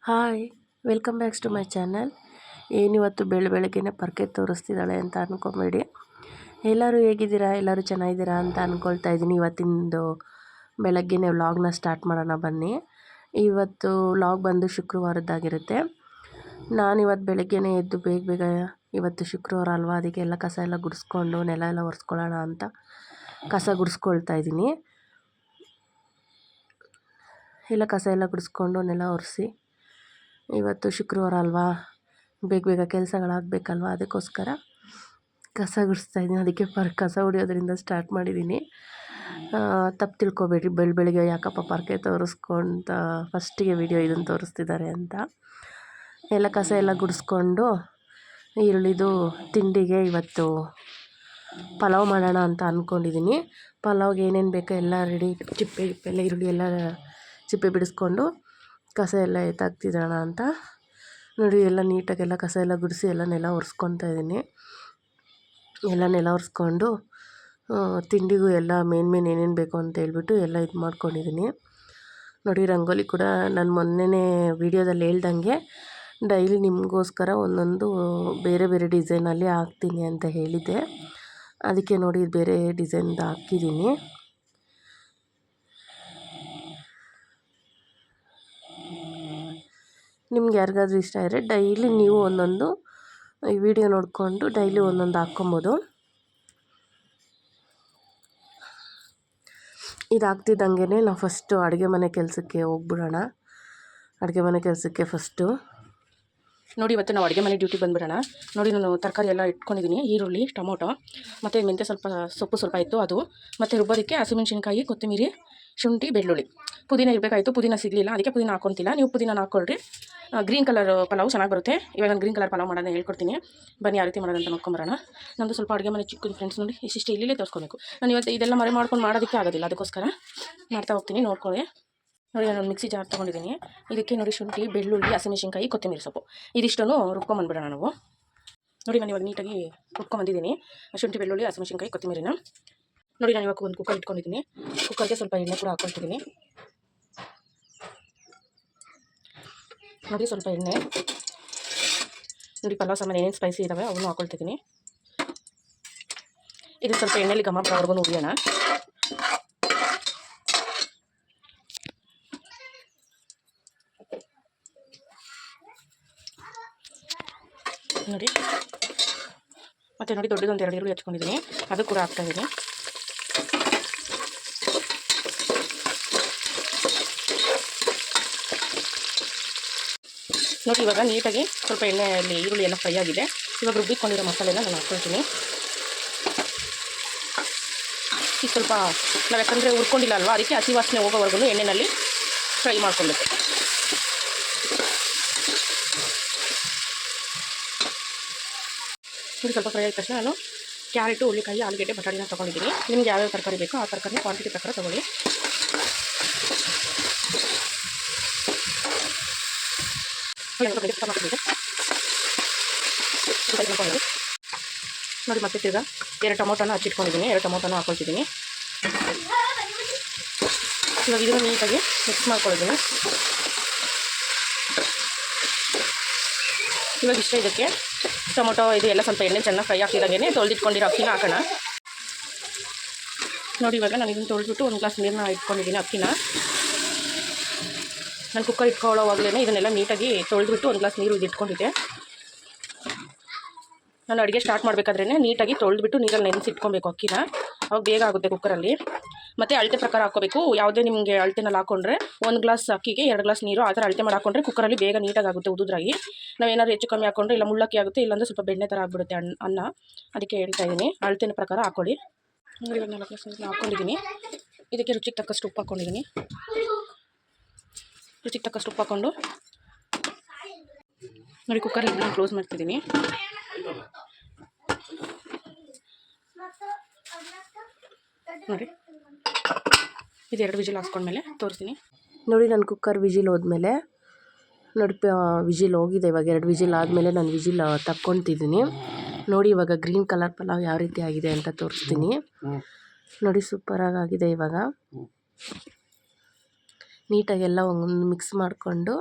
Hi, welcome backs to my channel. ಏನಿವತ್ತು ಬೆಳಗ್ಗೆನೇ ಪರ್ಕೆ ತೋರಿಸ್ತಿದ್ದಾಳೆ ಅಂತ ಅಂದ್ಕೊಬೇಡಿ. ಎಲ್ಲರೂ ಹೇಗಿದ್ದೀರಾ? ಎಲ್ಲರೂ ಚೆನ್ನಾಗಿದ್ದೀರಾ ಅಂತ ಅಂದ್ಕೊಳ್ತಾ ಇದ್ದೀನಿ. ಇವತ್ತಿಂದು ಬೆಳಗ್ಗೆನೇ ವ್ಲಾಗ್ನ ಸ್ಟಾರ್ಟ್ ಮಾಡೋಣ ಬನ್ನಿ. ಇವತ್ತು ವ್ಲಾಗ್ ಬಂದು ಶುಕ್ರವಾರದ್ದಾಗಿರುತ್ತೆ. ನಾನಿವತ್ತು ಬೆಳಗ್ಗೆನೇ ಎದ್ದು ಬೇಗ ಇವತ್ತು ಶುಕ್ರವಾರ ಅಲ್ವಾ, ಅದಕ್ಕೆ ಎಲ್ಲ ಕಸ ಎಲ್ಲ ಗುಡಿಸ್ಕೊಂಡು ನೆಲ ಎಲ್ಲ ಒರೆಸ್ಕೊಳ್ಳೋಣ ಅಂತ ಕಸ ಗುಡಿಸ್ಕೊಳ್ತಾ ಇದ್ದೀನಿ. ಕಸ ಎಲ್ಲ ಗುಡಿಸ್ಕೊಂಡು ನೆಲ ಒರೆಸಿ, ಇವತ್ತು ಶುಕ್ರವಾರ ಅಲ್ವಾ, ಬೇಗ ಕೆಲಸಗಳಾಗಬೇಕಲ್ವ, ಅದಕ್ಕೋಸ್ಕರ ಕಸ ಗುಡಿಸ್ತಾ ಇದ್ದೀನಿ. ಅದಕ್ಕೆ ಕಸ ಹೊಡಿಯೋದ್ರಿಂದ ಸ್ಟಾರ್ಟ್ ಮಾಡಿದ್ದೀನಿ. ತಪ್ಪು ತಿಳ್ಕೊಬೇಡ್ರಿ, ಬೆಳಗ್ಗೆ ಯಾಕಪ್ಪ ಪರ್ಕೆ ತೋರಿಸ್ಕೊಂತ ಫಸ್ಟಿಗೆ ವಿಡಿಯೋ ಇದನ್ನು ತೋರಿಸ್ತಿದ್ದಾರೆ ಅಂತ. ಕಸ ಎಲ್ಲ ಗುಡಿಸ್ಕೊಂಡು ಈರುಳ್ಳಿದು ತಿಂಡಿಗೆ ಇವತ್ತು ಪಲಾವ್ ಮಾಡೋಣ ಅಂತ ಅಂದ್ಕೊಂಡಿದ್ದೀನಿ. ಪಲಾವ್ಗೆ ಏನೇನು ಬೇಕೋ ಎಲ್ಲ ರೆಡಿ, ಚಿಪ್ಪೆಲ್ಲ ಈರುಳ್ಳಿ ಎಲ್ಲ ಚಿಪ್ಪೆ ಬಿಡಿಸ್ಕೊಂಡು ಕಸ ಎಲ್ಲ ಎತ್ತಾಕ್ತಿದ್ದೋಣ ಅಂತ ನೋಡಿ. ಎಲ್ಲ ನೀಟಾಗೆಲ್ಲ ಕಸ ಎಲ್ಲ ಗುಡಿಸಿ ಎಲ್ಲ ನೆಲ ಒರೆಸ್ಕೊತಾ ಇದ್ದೀನಿ. ಎಲ್ಲ ನೆಲ ಒರೆಸ್ಕೊಂಡು ತಿಂಡಿಗೂ ಎಲ್ಲ ಮೇನ್ ಏನೇನು ಬೇಕು ಅಂತ ಹೇಳ್ಬಿಟ್ಟು ಎಲ್ಲ ಇದು ಮಾಡ್ಕೊಂಡಿದ್ದೀನಿ ನೋಡಿ. ರಂಗೋಲಿ ಕೂಡ ನಾನು ಮೊನ್ನೆನೇ ವೀಡಿಯೋದಲ್ಲಿ ಹೇಳ್ದಂಗೆ ಡೈಲಿ ನಿಮಗೋಸ್ಕರ ಒಂದೊಂದು ಬೇರೆ ಬೇರೆ ಡಿಸೈನಲ್ಲಿ ಹಾಕ್ತೀನಿ ಅಂತ ಹೇಳಿದ್ದೆ. ಅದಕ್ಕೆ ನೋಡಿ ಬೇರೆ ಡಿಸೈನ್ದು ಹಾಕಿದ್ದೀನಿ. ನಿಮ್ಗೆ ಯಾರಿಗಾದ್ರೂ ಇಷ್ಟ ಇದ್ದರೆ ಡೈಲಿ ನೀವು ಒಂದೊಂದು ಈ ವಿಡಿಯೋ ನೋಡಿಕೊಂಡು ಡೈಲಿ ಒಂದೊಂದು ಹಾಕ್ಕೊಬೋದು. ಇದು ಹಾಕ್ತಿದ್ದಂಗೆ ನಾವು ಫಸ್ಟು ಅಡುಗೆ ಮನೆ ಕೆಲಸಕ್ಕೆ ಹೋಗ್ಬಿಡೋಣ. ಅಡುಗೆ ಮನೆ ಕೆಲಸಕ್ಕೆ ಫಸ್ಟು ನೋಡಿ, ಇವತ್ತು ನಾವು ಅಡುಗೆ ಮನೆ ಡ್ಯೂಟಿ ಬಂದುಬಿಡೋಣ. ನೋಡಿ, ನಾನು ತರಕಾರಿ ಎಲ್ಲ ಇಟ್ಕೊಂಡಿದ್ದೀನಿ. ಈರುಳ್ಳಿ, ಟೊಮೊಟೊ ಮತ್ತು ಮೆಂತ್ಯ ಸೊಪ್ಪು ಸ್ವಲ್ಪ ಇತ್ತು ಅದು, ಮತ್ತು ರುಬ್ಬೋದಕ್ಕೆ ಹಸಿಮೆಣ್ಸಿನ್ಕಾಯಿ, ಕೊತ್ತಂಬರಿ, ಶುಂಠಿ, ಬೆಳ್ಳುಳ್ಳಿ. ಪುದೀನ ಇರಬೇಕಾಯಿತು, ಪುದೀನ ಸಿಗಲಿಲ್ಲ, ಅದಕ್ಕೆ ಪುದೀನ ಹಾಕ್ಕೊತಿಲ್ಲ. ನೀವು ಪುದೀನ ಹಾಕ್ಕೊಳ್ರಿ. ಗ್ರೀನ್ ಕಲರ್ ಪಲಾವ್ ಚೆನ್ನಾಗಿ ಬರುತ್ತೆ. ಇವಾಗ ನಾನು ಗ್ರೀನ್ ಕಲರ್ ಪಲಾವ್ ಮಾಡೋದನ್ನ ಹೇಳ್ಕೊಡ್ತೀನಿ. ಬನ್ನಿ, ಯಾವ ರೀತಿ ಮಾಡೋದಂತ ನೋಡ್ಕೊಂಬರೋಣ. ನಮ್ಮದು ಸ್ವಲ್ಪ ಅಡುಗೆ ಮನೆ ಚಿಕ್ಕ ಫ್ರೆಂಡ್ಸ್ ನೋಡಿ, ಇಷ್ಟಿಷ್ಟು ಇಲ್ಲೇ ತೋರಿಸ್ಕೊಬೇಕು. ನಾನು ಇವತ್ತು ಇದೆಲ್ಲ ಮರೆ ಮಾಡ್ಕೊಂಡು ಮಾಡೋದಕ್ಕೆ ಆಗೋದಿಲ್ಲ, ಅದಕ್ಕೋಸ್ಕರ ಮಾಡ್ತಾ ಹೋಗ್ತೀನಿ. ನೋಡ್ಕೊಳ್ಳಿ. ನೋಡಿ, ನಾನು ಮಿಕ್ಸಿ ಜಾರ್ ತೊಗೊಂಡಿದ್ದೀನಿ. ಇದಕ್ಕೆ ನೋಡಿ ಶುಂಠಿ, ಬೆಳ್ಳುಳ್ಳಿ, ಹಸಿಮೆಣ್ಸಿನ್ಕಾಯಿ, ಕೊತ್ತಂಬರಿ ಸೊಪ್ಪು ಇದಿಷ್ಟನ್ನು ರುಬ್ಕೊಂಬಂದ್ಬಿಡೋಣ ನಾವು. ನೋಡಿ, ನಾನು ಇವಾಗ ನೀಟಾಗಿ ರುಬ್ಕೊಂಬಂದಿದ್ದೀನಿ ಶುಂಠಿ, ಬೆಳ್ಳುಳ್ಳಿ, ಹಸಿಮೆಣ್ಸಿನ್ಕಾಯಿ, ಕೊತ್ತಂಬರಿನ. ನೋಡಿ, ನಾನು ಇವಾಗ ಒಂದು ಕುಕ್ಕರ್ ಇಟ್ಕೊಂಡಿದ್ದೀನಿ. ಕುಕ್ಕರ್ಗೆ ಸ್ವಲ್ಪ ಎಣ್ಣೆ ಕೂಡ ಹಾಕ್ಕೊಳ್ತಿದ್ದೀನಿ. ನೋಡಿ, ಸ್ವಲ್ಪ ಎಣ್ಣೆ. ನೋಡಿ, ಪಲಾವ್ ಸಾಮಾನು ಏನೇನು ಸ್ಪೈಸಿ ಇದ್ದಾವೆ ಅವನು ಹಾಕ್ಕೊಳ್ತಿದ್ದೀನಿ. ಇದು ಸ್ವಲ್ಪ ಎಣ್ಣೆಲಿ ಘಮ ಬರೋವರೆಗೂ ಹುರಿಯೋಣ. ನೋಡಿ, ಮತ್ತು ನೋಡಿ ದೊಡ್ಡದೊಂದು 2 ಈರುಳ್ಳಿ ಹಚ್ಕೊಂಡಿದ್ದೀನಿ, ಅದು ಕೂಡ ಹಾಕ್ತಾಯಿದ್ದೀನಿ. ನೋಡಿ, ಇವಾಗ ನೀಟಾಗಿ ಸ್ವಲ್ಪ ಎಣ್ಣೆಯಲ್ಲಿ ಈರುಳ್ಳಿ ಎಲ್ಲ ಫ್ರೈ ಆಗಿದೆ. ಇವಾಗ ರುಬ್ಬಿಕೊಂಡಿರೋ ಮಸಾಲೆನ ನಾನು ಹಾಕ್ಕೊಳ್ತೀನಿ. ಈಗ ಸ್ವಲ್ಪ ನಾವು ಯಾಕಂದರೆ ಹುರ್ಕೊಂಡಿಲ್ಲ ಅಲ್ವಾ, ಅದಕ್ಕೆ ಹಸಿ ವಾಸನೆ ಹೋಗೋವರೆಗೂ ಎಣ್ಣೆಯಲ್ಲಿ ಫ್ರೈ ಮಾಡ್ಕೊಳ್ಬೇಕು. ನೋಡಿ, ಸ್ವಲ್ಪ ಫ್ರೈ ಆದ ತಕ್ಷಣ ನಾನು ಕ್ಯಾರೆಟು, ಹುಳ್ಳಿಕಾಯಿ, ಆಲೂಗಡ್ಡೆ, ಬಟಾಣಿನ ತೊಗೊಂಡಿದ್ದೀನಿ. ನಿಮ್ಗೆ ಯಾವ್ಯಾವ ತರಕಾರಿ ಬೇಕೋ ಆ ತರಕಾರಿನ ಕ್ವಾಂಟಿಟಿ ಪ್ರಕಾರ ತೊಗೊಳ್ಳಿ. ನೋಡಿ, ಮತ್ತೆ ತಿರ್ಗಾ 2 ಟೊಮೊಟೊನ ಹಚ್ಚಿಟ್ಕೊಂಡಿದ್ದೀನಿ. 2 ಟೊಮೊಟೊನ ಹಾಕ್ಕೊಳ್ತಿದ್ದೀನಿ. ಇವಾಗ ಇದನ್ನು ನೀಟಾಗಿ ಮಿಕ್ಸ್ ಮಾಡ್ಕೊಳ್ತೀನಿ. ಇವಾಗ ಇಷ್ಟ ಇದಕ್ಕೆ ಟೊಮೊಟೊ ಇದು ಎಲ್ಲ ಸ್ವಲ್ಪ ಎಣ್ಣೆ ಚೆನ್ನಾಗಿ ಫ್ರೈ ಆಗ್ತಿದ್ದಾಗೆ ತೊಳೆದಿಟ್ಕೊಂಡಿರೋ ಅಕ್ಕಿನ ಹಾಕೋಣ. ನೋಡಿ, ಇವಾಗ ನಾನು ಇದನ್ನು ತೊಳೆದ್ಬಿಟ್ಟು 1 ಗ್ಲಾಸ್ ನೀರನ್ನ ಇಟ್ಕೊಂಡಿದ್ದೀನಿ. ಅಕ್ಕಿನ ನಾನು ಕುಕ್ಕರ್ ಇಟ್ಕೊಳ್ಳೋವಾಗಲೇ ಇದನ್ನೆಲ್ಲ ನೀಟಾಗಿ ತೊಳೆದ್ಬಿಟ್ಟು 1 ಗ್ಲಾಸ್ ನೀರು ಇಟ್ಕೊಂಡಿದ್ದೆ. ನಾನು ಅಡುಗೆ ಸ್ಟಾರ್ಟ್ ಮಾಡಬೇಕಾದ್ರೇ ನೀಟಾಗಿ ತೊಳೆದ್ಬಿಟ್ಟು ನೀರಲ್ಲಿ ನೆನೆಸಿಟ್ಕೊಬೇಕು ಅಕ್ಕಿನ. ಅವಾಗ ಬೇಗ ಆಗುತ್ತೆ ಕುಕ್ಕರಲ್ಲಿ. ಮತ್ತು ಅಳತೆ ಪ್ರಕಾರ ಹಾಕ್ಕೋಬೇಕು. ಯಾವುದೇ ನಿಮಗೆ ಅಳತೆನಲ್ಲಿ ಹಾಕ್ಕೊಂಡ್ರೆ 1 ಗ್ಲಾಸ್ ಅಕ್ಕಿಗೆ 2 ಗ್ಲಾಸ್ ನೀರು ಆ ಥರ ಅಳತೆ ಮಾಡಿ ಹಾಕ್ಕೊಂಡ್ರೆ ಕುಕ್ಕರಲ್ಲಿ ಬೇಗ ನೀಟಾಗಿ ಆಗುತ್ತೆ ಉದುದ್ರಾಗಿ. ನಾವೇನಾದ್ರು ಹೆಚ್ಚು ಕಮ್ಮಿ ಹಾಕ್ಕೊಂಡ್ರೆ ಇಲ್ಲ ಮುಳ್ಳಕ್ಕಿ ಆಗುತ್ತೆ, ಇಲ್ಲಾಂದರೆ ಸ್ವಲ್ಪ ಬೆಣ್ಣೆ ಥರ ಆಗಿಬಿಡುತ್ತೆ ಅನ್ನ. ಅದಕ್ಕೆ ಹೇಳ್ತಾ ಇದ್ದೀನಿ, ಅಳತೆನ ಪ್ರಕಾರ ಹಾಕ್ಕೊಳ್ಳಿ. ಇವಾಗ 4 ಗ್ಲಾಸ್ ನೀರನ್ನ ಹಾಕ್ಕೊಂಡಿದ್ದೀನಿ. ಇದಕ್ಕೆ ರುಚಿಗೆ ತಕ್ಕಷ್ಟು ಉಪ್ಪು ಹಾಕ್ಕೊಂಡಿದ್ದೀನಿ. ರುಚಿಗೆ ತಕ್ಕಷ್ಟು ಉಪ್ಪು ಹಾಕ್ಕೊಂಡು ನೋಡಿ ಕುಕ್ಕರ್ ಇದನ್ನ ಕ್ಲೋಸ್ ಮಾಡ್ತಿದ್ದೀನಿ. ನೋಡಿ, ಇದು 2 ವಿಜಿಲ್ ಹಾಕ್ಸ್ಕೊಂಡ್ಮೇಲೆ ತೋರಿಸ್ತೀನಿ. ನೋಡಿ, ನಾನು ಕುಕ್ಕರ್ ವಿಜಿಲ್ ಹೋದ್ಮೇಲೆ ನೋಡಿ ವಿಜಿಲ್ ಹೋಗಿದೆ. ಇವಾಗ 2 ವಿಜಿಲ್ ಆದಮೇಲೆ ನಾನು ವಿಜಿಲ್ ತಕ್ಕೊತಿದ್ದೀನಿ. ನೋಡಿ, ಇವಾಗ ಗ್ರೀನ್ ಕಲರ್ ಪಲಾವ್ ಯಾವ ರೀತಿ ಆಗಿದೆ ಅಂತ ತೋರಿಸ್ತೀನಿ. ನೋಡಿ, ಸೂಪರಾಗಿ ಆಗಿದೆ. ಇವಾಗ ನೀಟಾಗೆಲ್ಲ ಒಂದು ಮಿಕ್ಸ್ ಮಾಡಿಕೊಂಡು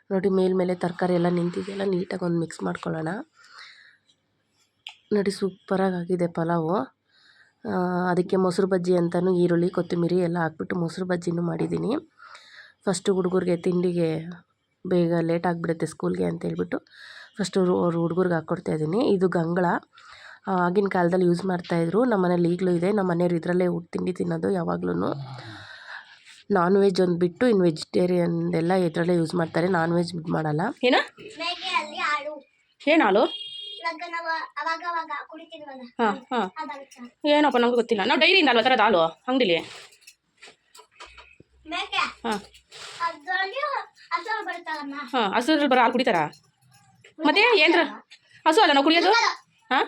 ನೋಡಿ ಮೇಲ್ಮೇಲೆ ತರಕಾರಿ ಎಲ್ಲ ನಿಂತಿದೆಯಲ್ಲ, ನೀಟಾಗಿ ಒಂದು ಮಿಕ್ಸ್ ಮಾಡ್ಕೊಳ್ಳೋಣ. ನೋಡಿ ಸೂಪರಾಗಿ ಆಗಿದೆ ಪಲಾವು. ಅದಕ್ಕೆ ಮೊಸರು ಬಜ್ಜಿ ಅಂತಲೂ ಈರುಳ್ಳಿ ಕೊತ್ತಂಬರಿ ಎಲ್ಲ ಹಾಕ್ಬಿಟ್ಟು ಮೊಸರು ಬಜ್ಜಿನೂ ಮಾಡಿದ್ದೀನಿ. ಫಸ್ಟು ಹುಡುಗರಿಗೆ ತಿಂಡಿಗೆ ಬೇಗ ಲೇಟ್ ಆಗಿಬಿಡುತ್ತೆ ಸ್ಕೂಲ್ಗೆ ಅಂತೇಳ್ಬಿಟ್ಟು ಫಸ್ಟು ಅವ್ರ ಹುಡುಗರ್ಗೆ ಹಾಕ್ಕೊಡ್ತಾಯಿದ್ದೀನಿ. ಇದು ಗಂಗಳ, ಆಗಿನ ಕಾಲದಲ್ಲಿ ಯೂಸ್ ಮಾಡ್ತಾಯಿದ್ರು. ನಮ್ಮ ಮನೇಲಿ ಈಗಲೂ ಇದೆ. ನಮ್ಮ ಮನೆಯವ್ರು ಇದರಲ್ಲೇ ತಿಂಡಿ ತಿನ್ನೋದು ಯಾವಾಗ್ಲೂ. ನಾನ್ ವೆಜ್ ಒಂದು ಬಿಟ್ಟು ಇನ್ನು ವೆಜಿಟೇರಿಯನ್ ಎಲ್ಲ ಇದರಲ್ಲೇ ಯೂಸ್ ಮಾಡ್ತಾರೆ, ನಾನ್ ವೆಜ್ ಮಾಡಲ್ಲ. ಏನು ಏನು ಹಾಲು? ಹಾಂ ಹಾಂ, ಏನಪ್ಪ ನಮ್ಗೆ ಗೊತ್ತಿಲ್ಲ. ನಾವು ಡೈರಿಯಿಂದ ಅಲ್ವಾ ಥರದ ಹಾಲು ಅಂಗಡಿಲಿ? ಹಾಂ ಹಾಂ, ಹಸುರಲ್ಲಿ ಬರೋ ಹಾಲು ಕುಡಿತಾರಾ? ಮತ್ತೆ ಏನ್ರ ಹಸು ಅಲ್ಲ ನಾವು ಕುಡಿಯೋದು? ಹಾಂ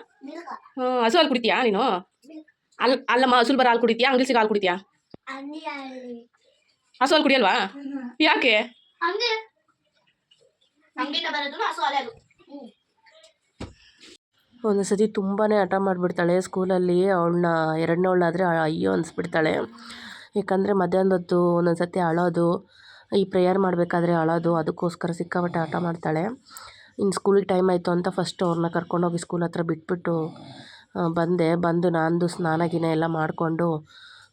ಹಸು ಹಾಲು ಕುಡಿತೀಯಾ ನೀನು? ಅಲ್ಲಮ್ಮ, ಹಸುಲ್ ಬರೋ ಹಾಲು ಕುಡಿತೀಯಾ, ಅಂಗಡಿ ಸಿಗೋ ಹಾಲು ಕುಡಿತೀಯಾ? ಹಸು ಹಾಲು ಕುಡಿಯಲ್ವಾ? ಯಾಕೆ? ಒಂದೊಂದು ಸತಿ ತುಂಬಾ ಹಠ ಮಾಡಿಬಿಡ್ತಾಳೆ ಸ್ಕೂಲಲ್ಲಿ. ಅವಳನ್ನ ಎರಡನೇವಳಾದರೆ ಅಯ್ಯೋ ಅನಿಸ್ಬಿಡ್ತಾಳೆ. ಯಾಕಂದರೆ ಮಧ್ಯಾಹ್ನದ ಹೊತ್ತು ಒಂದೊಂದು ಸತಿ ಅಳೋದು, ಈ ಪ್ರೇಯರ್ ಮಾಡಬೇಕಾದ್ರೆ ಅಳೋದು, ಅದಕ್ಕೋಸ್ಕರ ಸಿಕ್ಕಾಪಟ್ಟೆ ಹಠ ಮಾಡ್ತಾಳೆ. ಇನ್ನು ಸ್ಕೂಲಿಗೆ ಟೈಮ್ ಆಯಿತು ಅಂತ ಫಸ್ಟು ಅವ್ರನ್ನ ಕರ್ಕೊಂಡೋಗಿ ಸ್ಕೂಲ್ ಹತ್ರ ಬಿಟ್ಬಿಟ್ಟು ಬಂದು ನಂದು ಸ್ನಾನ ಗಿನ ಎಲ್ಲ ಮಾಡಿಕೊಂಡು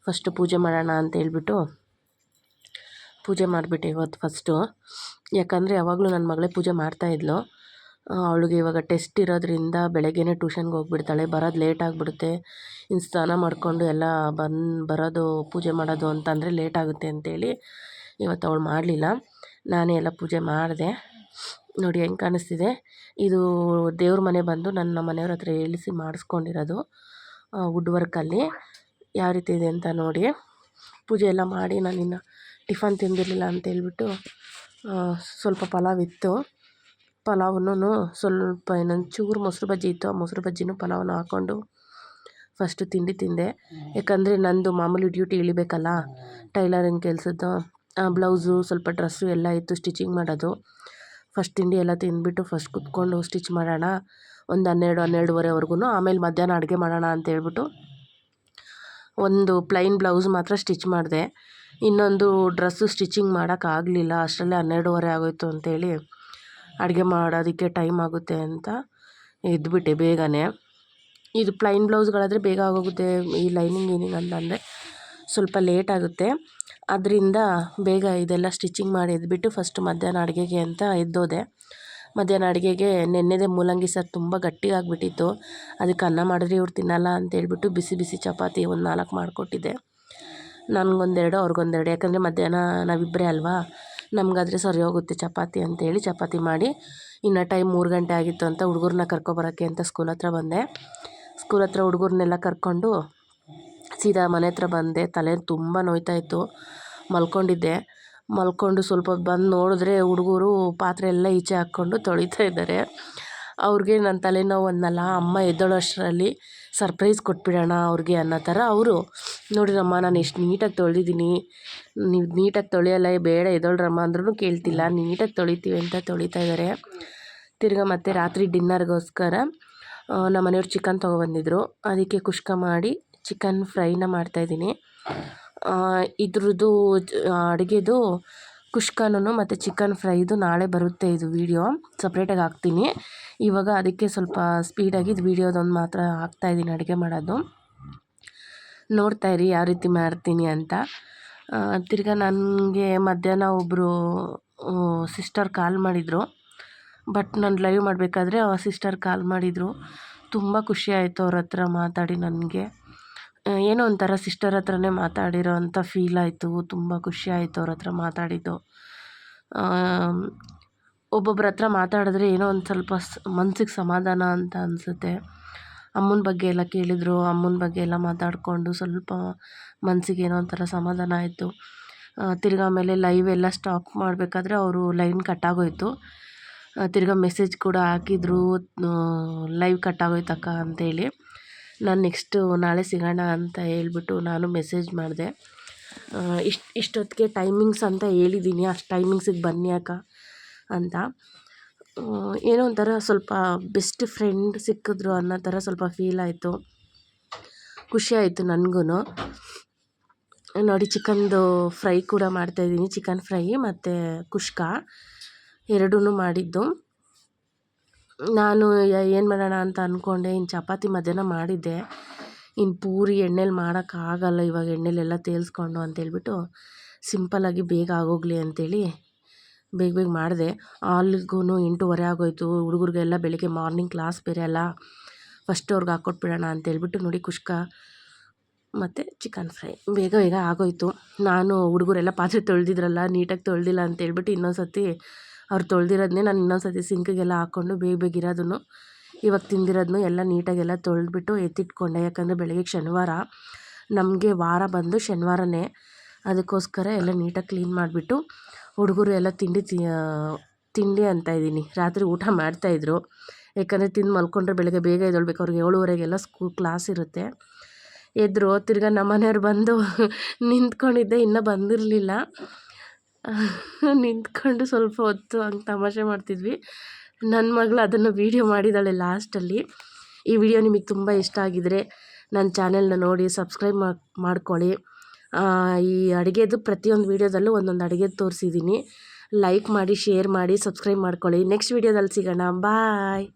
ಫಸ್ಟು ಪೂಜೆ ಮಾಡೋಣ ಅಂತೇಳ್ಬಿಟ್ಟು ಪೂಜೆ ಮಾಡಿಬಿಟ್ಟೆ ಇವತ್ತು ಫಸ್ಟು. ಯಾಕಂದರೆ ಯಾವಾಗಲೂ ನನ್ನ ಮಗಳೇ ಪೂಜೆ ಮಾಡ್ತಾಯಿದ್ಲು. ಅವಳಿಗೆ ಇವಾಗ ಟೆಸ್ಟ್ ಇರೋದ್ರಿಂದ ಬೆಳಗ್ಗೆನೇ ಟ್ಯೂಷನ್ಗೆ ಹೋಗ್ಬಿಡ್ತಾಳೆ, ಬರೋದು ಲೇಟ್ ಆಗಿಬಿಡುತ್ತೆ. ಇನ್ನು ಸ್ನಾನ ಮಾಡಿಕೊಂಡು ಎಲ್ಲ ಬರೋದು ಪೂಜೆ ಮಾಡೋದು ಅಂತಂದರೆ ಲೇಟ್ ಆಗುತ್ತೆ ಅಂತೇಳಿ ಇವತ್ತು ಅವಳು ಮಾಡಲಿಲ್ಲ. ನಾನೇ ಎಲ್ಲ ಪೂಜೆ ಮಾಡಿದೆ. ನೋಡಿ ಹೆಂಗೆ ಕಾಣಿಸ್ತಿದೆ. ಇದು ದೇವ್ರ ಮನೆ ಬಂದು ನನ್ನ ಮನೆಯವ್ರ ಹತ್ರ ಹೇಳಿಸಿ ಮಾಡಿಸ್ಕೊಂಡಿರೋದು ವುಡ್ ವರ್ಕಲ್ಲಿ. ಯಾವ ರೀತಿ ಇದೆ ಅಂತ ನೋಡಿ. ಪೂಜೆ ಎಲ್ಲ ಮಾಡಿ ನಾನಿನ್ನು ಟಿಫನ್ ತಿಂದಿರಲಿಲ್ಲ ಅಂತೇಳ್ಬಿಟ್ಟು ಸ್ವಲ್ಪ ಪಲಾವ್ ಇತ್ತು. ಪಲಾವನ್ನು ಸ್ವಲ್ಪ ಇನ್ನೊಂದು ಚೂರು ಮೊಸರು ಬಜ್ಜಿ ಇತ್ತು, ಆ ಮೊಸರು ಬಜ್ಜಿನೂ ಪಲಾವನ್ನು ಹಾಕ್ಕೊಂಡು ಫಸ್ಟು ತಿಂಡಿ ತಿಂದೆ. ಯಾಕಂದರೆ ನಂದು ಮಾಮೂಲಿ ಡ್ಯೂಟಿ ಇಳಿಬೇಕಲ್ಲ, ಟೈಲರಿಂಗ್ ಕೆಲಸದ್ದು. ಬ್ಲೌಸು ಸ್ವಲ್ಪ ಡ್ರೆಸ್ಸು ಎಲ್ಲ ಇತ್ತು ಸ್ಟಿಚಿಂಗ್ ಮಾಡೋದು. ಫಸ್ಟ್ ತಿಂಡಿ ಎಲ್ಲ ತಿಂದ್ಬಿಟ್ಟು ಫಸ್ಟ್ ಕುತ್ಕೊಂಡು ಸ್ಟಿಚ್ ಮಾಡೋಣ ಒಂದು 12-12:30ವರೆಗೂ. ಆಮೇಲೆ ಮಧ್ಯಾಹ್ನ ಅಡುಗೆ ಮಾಡೋಣ ಅಂತೇಳ್ಬಿಟ್ಟು ಒಂದು ಪ್ಲೈನ್ ಬ್ಲೌಸ್ ಮಾತ್ರ ಸ್ಟಿಚ್ ಮಾಡಿದೆ. ಇನ್ನೊಂದು ಡ್ರೆಸ್ಸು ಸ್ಟಿಚಿಂಗ್ ಮಾಡೋಕ್ಕಾಗಲಿಲ್ಲ, ಅಷ್ಟರಲ್ಲೇ 12:30 ಆಗೋಯ್ತು ಅಂತೇಳಿ ಅಡುಗೆ ಮಾಡೋದಕ್ಕೆ ಟೈಮ್ ಆಗುತ್ತೆ ಅಂತ ಎದ್ಬಿಟ್ಟೆ ಬೇಗನೆ. ಇದು ಪ್ಲೈನ್ ಬ್ಲೌಸ್ಗಳಾದರೆ ಬೇಗ ಆಗೋಗುತ್ತೆ, ಈ ಲೈನಿಂಗ್ ಅಂತಂದರೆ ಸ್ವಲ್ಪ ಲೇಟ್ ಆಗುತ್ತೆ. ಅದರಿಂದ ಬೇಗ ಇದೆಲ್ಲ ಸ್ಟಿಚಿಂಗ್ ಮಾಡಿ ಎದ್ಬಿಟ್ಟು ಫಸ್ಟು ಮಧ್ಯಾಹ್ನ ಅಡುಗೆಗೆ ಅಂತ ಎದ್ದೋದೆ. ಮಧ್ಯಾಹ್ನ ಅಡುಗೆಗೆ ನೆನ್ನೆದೇ ಮೂಲಂಗಿ ಸಾರು ತುಂಬ ಗಟ್ಟಿಯಾಗಿಬಿಟ್ಟಿತ್ತು. ಅದಕ್ಕೆ ಅನ್ನ ಮಾಡಿದ್ರೆ ಇವ್ರು ತಿನ್ನಲ್ಲ ಅಂತೇಳ್ಬಿಟ್ಟು ಬಿಸಿ ಬಿಸಿ ಚಪಾತಿ ಒಂದು 4 ಮಾಡಿಕೊಟ್ಟಿದ್ದೆ. ನನಗೊಂದೆರಡು ಅವ್ರಿಗೊಂದೆರಡು, ಯಾಕಂದರೆ ಮಧ್ಯಾಹ್ನ ನಾವಿಬ್ಬರೇ ಅಲ್ವಾ, ನಮಗಾದರೆ ಸರಿ ಹೋಗುತ್ತೆ ಚಪಾತಿ ಅಂತೇಳಿ ಚಪಾತಿ ಮಾಡಿ. ಇನ್ನು ಟೈಮ್ 3 ಗಂಟೆ ಆಗಿತ್ತು ಅಂತ ಹುಡುಗರನ್ನ ಕರ್ಕೊಬರೋಕ್ಕೆ ಅಂತ ಸ್ಕೂಲ್ ಹತ್ರ ಬಂದೆ. ಸ್ಕೂಲ್ ಹತ್ರ ಹುಡುಗರನ್ನೆಲ್ಲ ಕರ್ಕೊಂಡು ಸೀದಾ ಮನೆ ಹತ್ರ ಬಂದೆ. ತಲೆ ತುಂಬ ನೋಯ್ತಾಯಿತ್ತು, ಮಲ್ಕೊಂಡು ಸ್ವಲ್ಪ ಹೊತ್ತು ಬಂದು ನೋಡಿದ್ರೆ ಹುಡುಗರು ಪಾತ್ರೆ ಎಲ್ಲ ಈಚೆ ಹಾಕ್ಕೊಂಡು ತೊಳಿತಾ ಇದ್ದಾರೆ. ಅವ್ರಿಗೆ ನನ್ನ ತಲೆನೋವು ಅನ್ನಲ್ಲ, ಅಮ್ಮ ಎದ್ದೇಳೋಷ್ಟರಲ್ಲಿ ಸರ್ಪ್ರೈಸ್ ಕೊಟ್ಬಿಡೋಣ ಅವ್ರಿಗೆ ಅನ್ನೋ ಥರ ಅವರು. ನೋಡಿರಮ್ಮ ನಾನು ಎಷ್ಟು ನೀಟಾಗಿ ತೊಳೆದಿದ್ದೀನಿ, ನೀವು ನೀಟಾಗಿ ತೊಳೆಯಲ್ಲ, ಬೇಡ ಎದ್ದೇಳ್ರಮ್ಮ ಅಂದ್ರೂ ಕೇಳ್ತಿಲ್ಲ, ನೀಟಾಗಿ ತೊಳಿತೀವಿ ಅಂತ ತೊಳಿತಾ ಇದ್ದಾರೆ. ತಿರ್ಗಾ ಮತ್ತೆ ರಾತ್ರಿ ಡಿನ್ನರ್ಗೋಸ್ಕರ ನಮ್ಮ ಮನೆಯವ್ರು ಚಿಕನ್ ತೊಗೊಬಂದಿದ್ರು. ಅದಕ್ಕೆ ಕುಷ್ಕ ಮಾಡಿ ಚಿಕನ್ ಫ್ರೈನ ಮಾಡ್ತಾಯಿದ್ದೀನಿ. ಇದ್ರದ್ದು ಅಡುಗೆದು ಕುಷ್ಕನೂ ಮತ್ತು ಚಿಕನ್ ಫ್ರೈದು ನಾಳೆ ಬರುತ್ತೆ. ಇದು ವೀಡಿಯೋ ಸಪ್ರೇಟಾಗಿ ಹಾಕ್ತೀನಿ. ಇವಾಗ ಅದಕ್ಕೆ ಸ್ವಲ್ಪ ಸ್ಪೀಡಾಗಿ ಇದು ವೀಡಿಯೋದೊಂದು ಮಾತ್ರ ಹಾಕ್ತಾಯಿದ್ದೀನಿ ಅಡುಗೆ ಮಾಡೋದು. ನೋಡ್ತಾಯಿರಿ ಯಾವ ರೀತಿ ಮಾಡ್ತೀನಿ ಅಂತ. ತಿರ್ಗಾ ನನಗೆ ಮಧ್ಯಾಹ್ನ ಒಬ್ಬರು ಸಿಸ್ಟರ್ ಕಾಲ್ ಮಾಡಿದರು. ಬಟ್ ನಾನು ಲೈವ್ ಮಾಡಬೇಕಾದ್ರೆ ಆ ಸಿಸ್ಟರ್ ಕಾಲ್ ಮಾಡಿದರು. ತುಂಬ ಖುಷಿ ಆಯಿತು ಅವ್ರ ಹತ್ರ ಮಾತಾಡಿ. ನನಗೆ ಏನೋ ಒಂಥರ ಸಿಸ್ಟರ್ ಹತ್ರನೇ ಮಾತಾಡಿರೋ ಅಂಥ ಫೀಲ್ ಆಯಿತು. ತುಂಬ ಖುಷಿ ಆಯಿತು ಅವ್ರ ಹತ್ರ ಮಾತಾಡಿದ್ದು. ಒಬ್ಬೊಬ್ರ ಹತ್ರ ಮಾತಾಡಿದ್ರೆ ಏನೋ ಒಂದು ಸ್ವಲ್ಪ ಮನ್ಸಿಗೆ ಸಮಾಧಾನ ಅಂತ ಅನಿಸುತ್ತೆ. ಅಮ್ಮನ ಬಗ್ಗೆ ಎಲ್ಲ ಕೇಳಿದರು, ಅಮ್ಮನ ಬಗ್ಗೆ ಎಲ್ಲ ಮಾತಾಡಿಕೊಂಡು ಸ್ವಲ್ಪ ಮನಸ್ಸಿಗೆ ಏನೋ ಒಂಥರ ಸಮಾಧಾನ ಆಯಿತು. ತಿರ್ಗಾ ಆಮೇಲೆ ಲೈವ್ ಎಲ್ಲ ಸ್ಟಾಪ್ ಮಾಡಬೇಕಾದ್ರೆ ಅವರು ಲೈನ್ ಕಟ್ಟಾಗೋಯಿತು. ತಿರ್ಗಾ ಮೆಸೇಜ್ ಕೂಡ ಹಾಕಿದ್ರು, ಲೈವ್ ಕಟ್ಟಾಗೋಯ್ತಕ್ಕ ಅಂತೇಳಿ. ನಾನು ನೆಕ್ಸ್ಟು ನಾಳೆ ಸಿಗೋಣ ಅಂತ ಹೇಳ್ಬಿಟ್ಟು ನಾನು ಮೆಸೇಜ್ ಮಾಡಿದೆ. ಇಷ್ಟೊತ್ತಿಗೆ ಟೈಮಿಂಗ್ಸ್ ಅಂತ ಹೇಳಿದ್ದೀನಿ, ಅಷ್ಟು ಟೈಮಿಂಗ್ಸಿಗೆ ಬನ್ನಿ ಅಕ್ಕ ಅಂತ. ಏನೋ ಒಂಥರ ಸ್ವಲ್ಪ ಬೆಸ್ಟ್ ಫ್ರೆಂಡ್ ಸಿಕ್ಕಿದ್ರು ಅನ್ನೋ ಥರ ಸ್ವಲ್ಪ ಫೀಲ್ ಆಯಿತು, ಖುಷಿ ಆಯಿತು ನನಗೂ. ನೋಡಿ ಚಿಕನ್ದು ಫ್ರೈ ಕೂಡ ಮಾಡ್ತಾಯಿದ್ದೀನಿ, ಚಿಕನ್ ಫ್ರೈ ಮತ್ತು ಕುಷ್ಕ. ಎರಡೂ ಮಾಡಿದ್ದು. ನಾನು ಏನು ಮಾಡೋಣ ಅಂತ ಅಂದ್ಕೊಂಡೆ, ಇನ್ನು ಚಪಾತಿ ಮಧ್ಯಾಹ್ನ ಮಾಡಿದ್ದೆ, ಇನ್ನು ಪೂರಿ ಎಣ್ಣೆಲಿ ಮಾಡೋಕ್ಕಾಗಲ್ಲ ಇವಾಗ ಎಣ್ಣೆಲೆಲ್ಲ ತೇಲ್ಸ್ಕೊಂಡು ಅಂತೇಳ್ಬಿಟ್ಟು ಸಿಂಪಲ್ಲಾಗಿ ಬೇಗ ಆಗೋಗಲಿ ಅಂಥೇಳಿ ಬೇಗ ಬೇಗ ಮಾಡಿದೆ. ಅಲ್ಲಿಗೂ 8:30 ಆಗೋಯ್ತು. ಹುಡುಗರಿಗೆಲ್ಲ ಬೆಳಿಗ್ಗೆ ಮಾರ್ನಿಂಗ್ ಕ್ಲಾಸ್ ಬೇರೆ ಅಲ್ಲ, ಫಸ್ಟ್ ಅವ್ರಿಗೆ ಹಾಕ್ಕೊಟ್ಬಿಡೋಣ ಅಂತೇಳ್ಬಿಟ್ಟು ನೋಡಿ ಕುಷ್ಕ ಮತ್ತು ಚಿಕನ್ ಫ್ರೈ ಬೇಗ ಬೇಗ ಆಗೋಯ್ತು. ನಾನು ಹುಡುಗರೆಲ್ಲ ಪಾತ್ರೆ ತೊಳೆದಿದ್ರಲ್ಲ, ನೀಟಾಗಿ ತೊಳೆದಿಲ್ಲ ಅಂತೇಳ್ಬಿಟ್ಟು ಇನ್ನೊಂದು ಸರ್ತಿ ಅವ್ರು ತೊಳೆದಿರೋದನ್ನೇ ನಾನು ಇನ್ನೊಂದು ಸರ್ತಿ ಸಿಂಕಿಗೆಲ್ಲ ಹಾಕ್ಕೊಂಡು ಬೇಗ ಬೇಗ ಇರೋದನ್ನು ಇವಾಗ ತಿಂದಿರೋದನ್ನು ಎಲ್ಲ ನೀಟಾಗೆಲ್ಲ ತೊಳೆದ್ಬಿಟ್ಟು ಎತ್ತಿಟ್ಕೊಂಡೆ. ಯಾಕಂದರೆ ಬೆಳಗ್ಗೆ ಶನಿವಾರ ನಮಗೆ ವಾರ ಬಂದು ಶನಿವಾರನೇ, ಅದಕ್ಕೋಸ್ಕರ ಎಲ್ಲ ನೀಟಾಗಿ ಕ್ಲೀನ್ ಮಾಡಿಬಿಟ್ಟು ಹುಡುಗರು ಎಲ್ಲ ತಿಂಡಿ ಅಂತ ಇದ್ದೀನಿ, ರಾತ್ರಿ ಊಟ ಮಾಡ್ತಾಯಿದ್ರು. ಯಾಕಂದರೆ ತಿಂದು ಮಲ್ಕೊಂಡ್ರೆ ಬೆಳಗ್ಗೆ ಬೇಗ ಎದ್ದೇಳ್ಬೇಕು, ಅವ್ರಿಗೆ 7:30ಗೆಲ್ಲ ಕ್ಲಾಸ್ ಇರುತ್ತೆ. ಎದ್ರು ತಿರ್ಗಾ ನಮ್ಮ ಮನೆಯವ್ರು ಬಂದು ನಿಂತ್ಕೊಂಡಿದ್ದೆ, ಇನ್ನೂ ಬಂದಿರಲಿಲ್ಲ. ನಿಂತ್ಕೊಂಡು ಸ್ವಲ್ಪ ಹೊತ್ತು ಹಂಗೆ ತಮಾಷೆ ಮಾಡ್ತಿದ್ವಿ. ನನ್ನ ಮಗಳು ಅದನ್ನು ವೀಡಿಯೋ ಮಾಡಿದ್ದಾಳೆ ಲಾಸ್ಟಲ್ಲಿ. ಈ ವಿಡಿಯೋ ನಿಮಗೆ ತುಂಬ ಇಷ್ಟ ಆಗಿದರೆ ನನ್ನ ಚಾನೆಲ್ನ ನೋಡಿ ಸಬ್ಸ್ಕ್ರೈಬ್ ಮಾಡ್ಕೊಳ್ಳಿ. ಈ ಅಡುಗೆದು ಪ್ರತಿಯೊಂದು ವೀಡಿಯೋದಲ್ಲೂ ಒಂದೊಂದು ಅಡುಗೆ ತೋರಿಸಿದ್ದೀನಿ. ಲೈಕ್ ಮಾಡಿ, ಶೇರ್ ಮಾಡಿ, ಸಬ್ಸ್ಕ್ರೈಬ್ ಮಾಡ್ಕೊಳ್ಳಿ. ನೆಕ್ಸ್ಟ್ ವೀಡಿಯೋದಲ್ಲಿ ಸಿಗೋಣ. ಬಾಯ್.